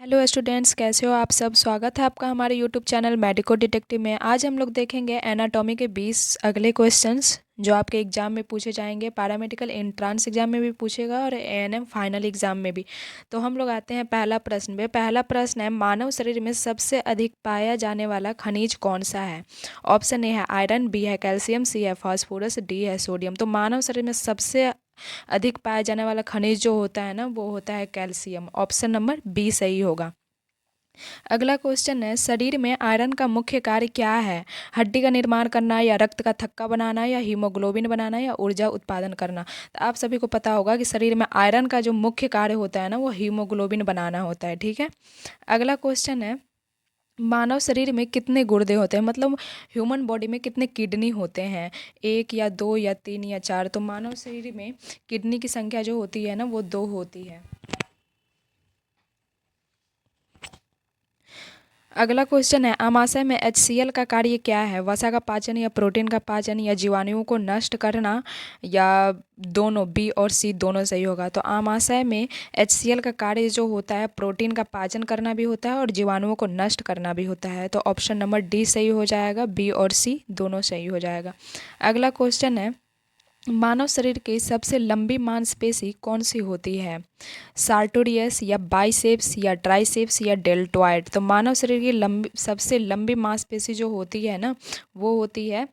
Hello students, कैसे हो आप सब। स्वागत है आपका हमारे यूट्यूब चैनल मेडिको डिटेक्टिव में। आज हम लोग देखेंगे एनाटॉमी के 20 अगले क्वेश्चंस जो आपके एग्जाम में पूछे जाएंगे। पैरामेडिकल एंट्रेंस एग्जाम में भी पूछेगा और एएनएम फाइनल एग्जाम में भी। तो हम लोग आते हैं पहला प्रश्न पे। पहला प्रश्न है, मानव शरीर में सबसे अधिक पाया जाने वाला खनिज कौन सा है। ऑप्शन ए है आयरन, बी है कैल्शियम, सी है फास्फोरस, डी है सोडियम। तो मानव शरीर में सबसे अधिक पाया जाने वाला खनिज जो होता है ना, वो होता है कैल्शियम। ऑप्शन नंबर बी सही होगा। अगला क्वेश्चन है, शरीर में आयरन का मुख्य कार्य क्या है। हड्डी का निर्माण करना, या रक्त का थक्का बनाना, या हीमोग्लोबिन बनाना, या ऊर्जा उत्पादन करना। तो आप सभी को पता होगा कि शरीर में आयरन का जो मुख्य कार्य होता है ना, वो हीमोग्लोबिन बनाना होता है। ठीक है। अगला क्वेश्चन है, मानव शरीर में कितने गुर्दे होते हैं, मतलब ह्यूमन बॉडी में कितने किडनी होते हैं। एक या दो या तीन या चार। तो मानव शरीर में किडनी की संख्या जो होती है ना, वो 2 होती है। अगला क्वेश्चन है, आमाशय में HCl का कार्य क्या है। वसा का पाचन, या प्रोटीन का पाचन, या जीवाणुओं को नष्ट करना, या दोनों। बी और सी दोनों सही होगा। तो आमाशय में HCl का कार्य जो होता है, प्रोटीन का पाचन करना भी होता है और जीवाणुओं को नष्ट करना भी होता है। तो ऑप्शन नंबर डी सही हो जाएगा। बी और सी दोनों सही हो जाएगा। अगला क्वेश्चन है, मानव शरीर की सबसे लंबी मांसपेशी कौन सी होती है। सार्टोरियस, या बाइसेप्स, या ट्राइसेप्स, या डेल्टॉइड। तो मानव शरीर की सबसे लंबी मांसपेशी जो होती है ना, वो होती है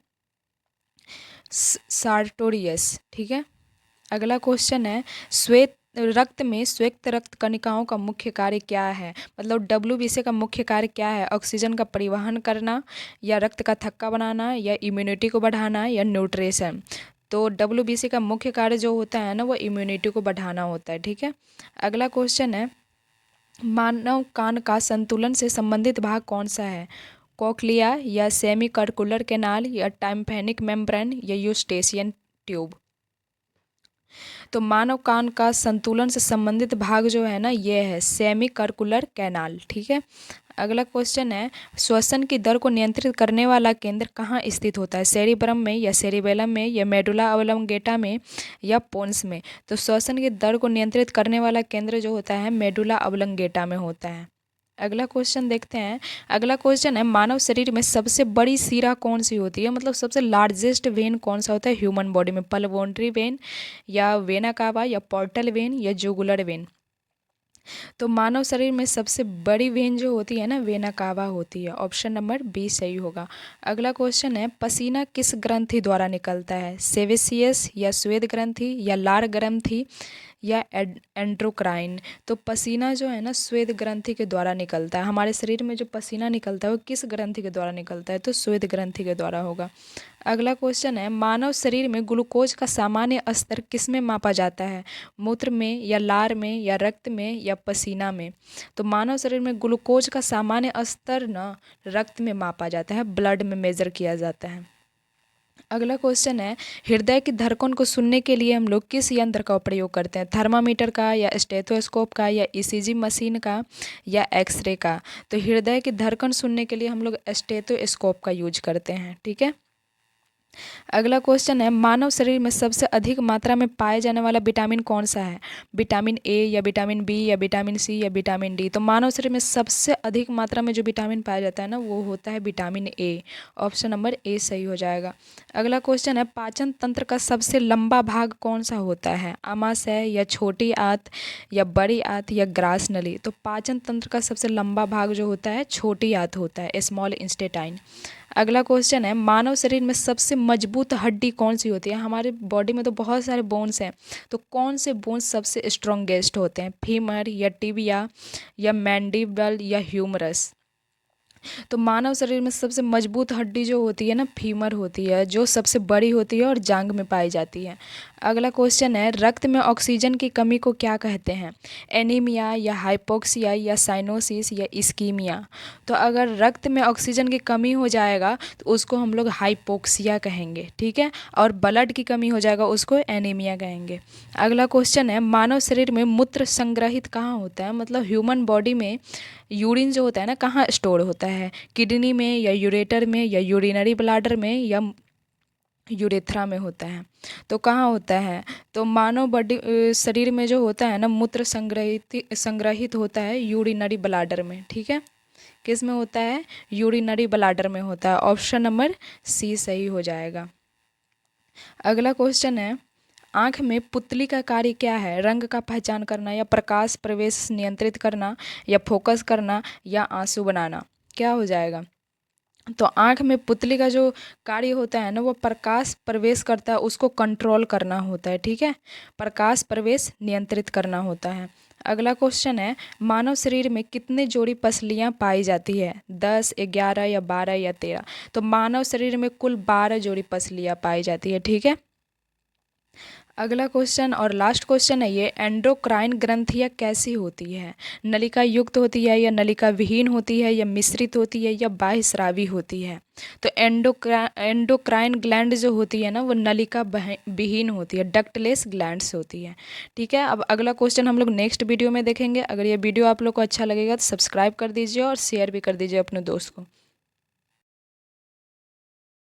सार्टोरियस। ठीक है। अगला क्वेश्चन है, श्वेत रक्त में श्वेत रक्त कणिकाओं का मुख्य कार्य क्या है। मतलब WBC का मुख्य कार्य क्या है। ऑक्सीजन का परिवहन करना, या रक्त का थक्का बनाना, या इम्यूनिटी को बढ़ाना, या न्यूट्रिशन। तो WBC का मुख्य कार्य जो होता है ना, वो इम्यूनिटी को बढ़ाना होता है। ठीक है। अगला क्वेश्चन है, मानव कान का संतुलन से संबंधित भाग कौन सा है। कोक्लिया, या सेमी कर्कुलर कैनाल, या टाइम्पैनिक मेम्ब्रेन, या यूस्टेशियन ट्यूब। तो मानव कान का संतुलन से संबंधित भाग जो है ना, ये है सेमी कर्कुलर कैनाल। ठीक है। अगला क्वेश्चन है, श्वसन की दर को नियंत्रित करने वाला केंद्र कहाँ स्थित होता है। सेरिब्रम में, या सेरिबेलम में, या मेडुला ऑब्लोंगेटा में, या पोन्स में। तो श्वसन की दर को नियंत्रित करने वाला केंद्र जो होता है, मेडुला ऑब्लोंगेटा में होता है। अगला क्वेश्चन देखते हैं। अगला क्वेश्चन है, मानव शरीर में सबसे बड़ी शिरा कौन सी होती है। मतलब सबसे लार्जेस्ट वेन कौन सा होता है ह्यूमन बॉडी में। पल्मोनरी वेन, या वेना कावा, या पोर्टल वेन, या जुगुलर वेन। तो मानव शरीर में सबसे बड़ी वेन जो होती है ना, वेना कावा होती है। ऑप्शन नंबर बी सही होगा। अगला क्वेश्चन है, पसीना किस ग्रंथि द्वारा निकलता है। सेवेसियस, या श्वेत ग्रंथि, या लार ग्रंथि, या एंड्रोक्राइन। तो पसीना जो है ना, श्वेत ग्रंथि के द्वारा निकलता है। हमारे शरीर में जो पसीना निकलता है, वो किस ग्रंथि के द्वारा निकलता है। तो श्वेत ग्रंथि के द्वारा होगा। अगला क्वेश्चन है, मानव शरीर में ग्लूकोज का सामान्य स्तर किस में मापा जाता है। मूत्र में, या लार में, या रक्त में, या पसीना में। तो मानव शरीर में ग्लूकोज का सामान्य स्तर ना रक्त में मापा जाता है, ब्लड में मेजर किया जाता है। अगला क्वेश्चन है, हृदय की धड़कन को सुनने के लिए हम लोग किस यंत्र का प्रयोग करते हैं। थर्मामीटर का, या स्टेथोस्कोप का, या ECG मशीन का, या एक्सरे का। तो हृदय की धड़कन सुनने के लिए हम लोग स्टेथोस्कोप का यूज करते हैं। ठीक है। अगला क्वेश्चन है, मानव शरीर में सबसे अधिक मात्रा में पाए जाने वाला विटामिन कौन सा है। विटामिन ए, या विटामिन बी, या विटामिन सी, या विटामिन डी। तो मानव शरीर में सबसे अधिक मात्रा में जो विटामिन पाया जाता है ना, वो होता है vitamin A. Option number A सही हो जाएगा। अगला क्वेश्चन है, पाचन तंत्र का सबसे लंबा भाग कौन सा होता है। आमाशय, या छोटी आंत, या बड़ी आंत, या ग्रास नली। तो पाचन तंत्र का सबसे लंबा भाग जो होता है, छोटी आंत होता है, स्मॉल इंटेस्टाइन। अगला क्वेश्चन है, मानव शरीर में सबसे मजबूत हड्डी कौन सी होती है। हमारे बॉडी में तो बहुत सारे बोन्स हैं, तो कौन से बोन्स सबसे स्ट्रॉन्गेस्ट होते हैं। फीमर, या टिबिया, या मैंडिबल, या ह्यूमरस। तो मानव शरीर में सबसे मजबूत हड्डी जो होती है ना, फीमर होती है, जो सबसे बड़ी होती है और जांघ में पाई जाती है। अगला क्वेश्चन है, रक्त में ऑक्सीजन की कमी को क्या कहते हैं। एनीमिया, या हाइपोक्सिया, या साइनोसिस, या इस्कीमिया। तो अगर रक्त में ऑक्सीजन की कमी हो जाएगा, तो उसको हम लोग हाइपोक्सिया कहेंगे। ठीक है। और ब्लड की कमी हो जाएगा, उसको एनीमिया कहेंगे। अगला क्वेश्चन है, मानव शरीर में मूत्र संग्रहित कहाँ होता है। मतलब ह्यूमन बॉडी में यूरिन जो होता है ना, कहाँ स्टोर होता है। किडनी में, या यूरेटर में, या यूरिनरी ब्लाडर में, या यूरेथ्रा में होता है। तो कहाँ होता है? तो मानव बॉडी शरीर में जो होता है ना, मूत्र संग्रहित होता है यूरिनरी ब्लाडर में। ठीक है, किस में होता है? यूरिनरी ब्लाडर में होता है। ऑप्शन नंबर सी सही हो जाएगा। अगला क्वेश्चन है, आँख में पुतली का कार्य क्या है? रंग का पहचान करना, या प्रकाश प्रवेश नियंत्रित करना, या फोकस करना, या आंसू बनाना? क्या हो जाएगा? तो आँख में पुतली का जो कार्य होता है ना, वो प्रकाश प्रवेश करता है, उसको कंट्रोल करना होता है। ठीक है, प्रकाश प्रवेश नियंत्रित करना होता है। अगला क्वेश्चन है, मानव शरीर में कितने जोड़ी पसलियाँ पाई जाती है? 10, 11 या 12 या 13? तो मानव शरीर में कुल 12 जोड़ी पसलियाँ पाई जाती है। ठीक है, अगला क्वेश्चन और लास्ट क्वेश्चन है ये, एंडोक्राइन ग्रंथियाँ कैसी होती है? नलिका युक्त होती है, या नलिका विहीन होती है, या मिश्रित होती है, या बाह्यस्रावी होती है? तो एंडोक्राइन ग्लैंड जो होती है ना, वो नलिका विहीन होती है, डक्टलेस ग्लैंड्स होती है। ठीक है, अब अगला क्वेश्चन हम लोग नेक्स्ट वीडियो में देखेंगे। अगर ये वीडियो आप लोग को अच्छा लगेगा तो सब्सक्राइब कर दीजिए और शेयर भी कर दीजिए अपने दोस्त को।